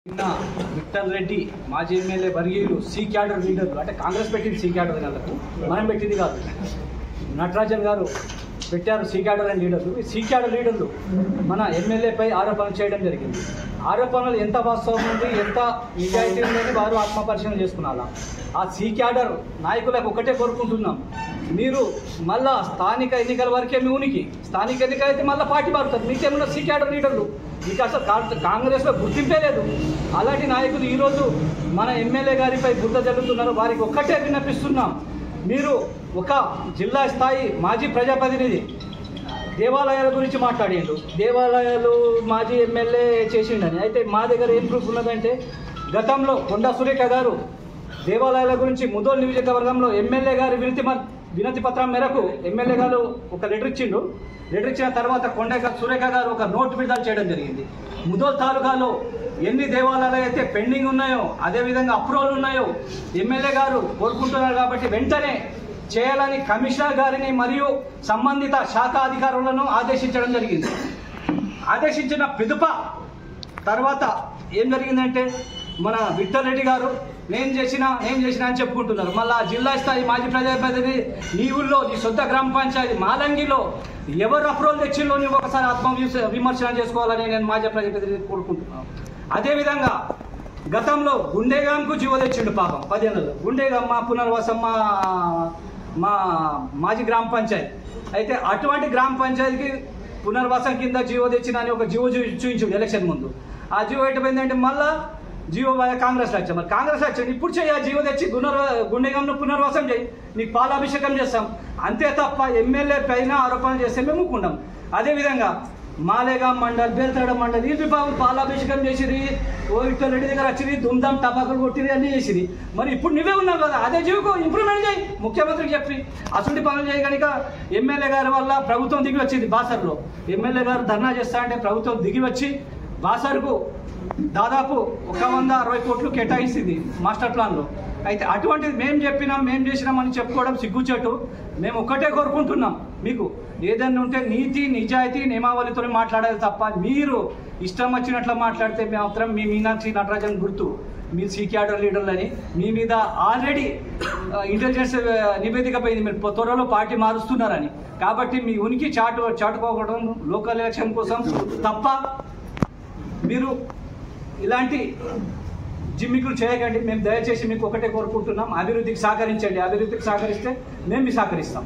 విఠల్ రెడ్డి మాజీ ఎమ్మెల్యే వర్గీయులు C cadre లీడర్లు అంటే కాంగ్రెస్ పెట్టింది సి క్యాడర్ వాళ్ళకు మనం పెట్టింది కాదు. నటరాజన్ గారు పెట్టారు సి క్యాడర్ అని లీడర్లు. ఈ సి క్యాడర్ లీడర్లు మన ఎమ్మెల్యేపై ఆరోపణలు చేయడం జరిగింది. ఆరోపణలు ఎంత వాస్తవం ఉంది, ఎంత నిజాయితీ ఉందని వారు ఆత్మపరిశీలన చేసుకున్నారా? ఆ సి క్యాడర్ నాయకులకు ఒకటే కోరుకుంటున్నాం, మీరు మళ్ళా స్థానిక ఎన్నికల వరకే మీ ఉనికి, స్థానిక ఎన్నికలు అయితే మళ్ళీ పార్టీ మారుతుంది. మీకేమన్నా సి క్యాడర్ లీడర్లు మీకు అసలు కాంగ్రెస్లో గుర్తింపే లేదు. అలాంటి నాయకులు ఈరోజు మన ఎమ్మెల్యే గారిపై బుద్ధ జరుగుతున్నారు. వారికి ఒక్కటే విన్నపిస్తున్నాం, మీరు ఒక జిల్లా స్థాయి మాజీ ప్రజాప్రతినిధి దేవాలయాల గురించి మాట్లాడిండు, దేవాలయాలు మాజీ ఎమ్మెల్యే చేసిండని. అయితే మా దగ్గర ఏం ప్రూఫ్ ఉన్నదంటే, గతంలో కొండా సురేఖ గారు దేవాలయాల గురించి ముదోల్ నియోజకవర్గంలో ఎమ్మెల్యే గారి వినతి పత్రం మేరకు ఎమ్మెల్యే గారు ఒక లెటర్ ఇచ్చిండు. లెటర్ ఇచ్చిన తర్వాత కొండా సురేఖ గారు ఒక నోట్ విడుదల చేయడం జరిగింది. ముదోల్ తాలూకాలో ఎన్ని దేవాలయాలు అయితే పెండింగ్ ఉన్నాయో, అదేవిధంగా అప్రూవల్ ఉన్నాయో ఎమ్మెల్యే గారు కోరుకుంటున్నారు కాబట్టి వెంటనే చేయాలని కమిషనర్ గారిని మరియు సంబంధిత శాఖ అధికారులను ఆదేశించడం జరిగింది. ఆదేశించిన పిదుప తర్వాత ఏం జరిగిందంటే, మన విఠల్ రెడ్డి గారు నేను చేసిన అని చెప్పుకుంటున్నారు. మళ్ళీ జిల్లా స్థాయి మాజీ ప్రజాప్రతినిధి నీ ఊళ్ళో నీ సొంత గ్రామ పంచాయతీ మాలంగిలో ఎవరు అప్రూవల్ తెచ్చిందో నువ్వు ఒకసారి విమర్శన చేసుకోవాలని నేను మాజీ ప్రజాప్రతినిధి కోరుకుంటున్నాను. అదేవిధంగా గతంలో గుండేగాంకు జీవో తెచ్చిండు పాపం 10 ఏళ్ళలో. గుండేగాం మా పునర్వాసం మా మాజీ గ్రామ పంచాయతీ. అయితే అటువంటి గ్రామ పంచాయతీకి పునర్వాసం కింద జీవో తెచ్చిన అని ఒక జీవో చూపించిండు ఎలక్షన్ ముందు. ఆ జీవో ఎటుపోయిందంటే మళ్ళా జీవో కాంగ్రెస్ లక్ష్యం. మరి కాంగ్రెస్ లక్ష్యం ఇప్పుడు చేయ జీవో తెచ్చి గుండెగంను పునర్వాసం చేయి, నీకు పాలాభిషేకం చేస్తాం అంతే తప్ప ఎమ్మెల్యే పైన ఆరోపణలు చేస్తే మేము ఊరుకుంటాం. అదేవిధంగా మాలేగాం మండల్, బేల్తాడ మండల్ ఈ విభాగం పాలాభిషేకం చేసిరి, ఓ విఠల్ రెడ్డి దగ్గర వచ్చింది, దుమ్దాం టపాకులు కొట్టిరి అన్నీ చేసిరి. మరి ఇప్పుడు నువ్వే ఉన్నావు కదా, అదే జీవోకు ఇంప్రూవ్మెంట్ చేయి ముఖ్యమంత్రికి చెప్పి. అసలు పనులు చేయి కనుక ఎమ్మెల్యే గారి వల్ల ప్రభుత్వం దిగి వచ్చింది. బాసర్లో ఎమ్మెల్యే గారు ధర్నా చేస్తా అంటే ప్రభుత్వం దిగి వచ్చి బాసర్కు దాదాపు 160 కోట్లు కేటాయిస్తుంది మాస్టర్ ప్లాన్లో. అయితే అటువంటిది మేము చేసినామని చెప్పుకోవడం సిగ్గుచేటు. మేము ఒక్కటే కోరుకుంటున్నాం, మీకు ఏదైనా ఉంటే నీతి నిజాయితీ నియమావళితో మాట్లాడాలి తప్ప మీరు ఇష్టం వచ్చినట్లు మాట్లాడితే మాత్రం మీ మీనాక్షి నటరాజన్ గుర్తు మీ సి క్యాడర్ లీడర్లని మీ మీద ఆల్రెడీ ఇంటెలిజెన్స్ నివేదిక పోయింది, మీరు త్వరలో పార్టీ మారుస్తున్నారని. కాబట్టి మీ ఉనికి చాటుకోవడం లోకల్ ఎలక్షన్ కోసం తప్ప మీరు ఇలాంటి జిమ్మికులు చేయకండి. మేము దయచేసి మీకు ఒకటే కోరుకుంటున్నాం, అభివృద్ధికి సహకరించండి. అభివృద్ధికి సహకరిస్తే మేము సహకరిస్తాం.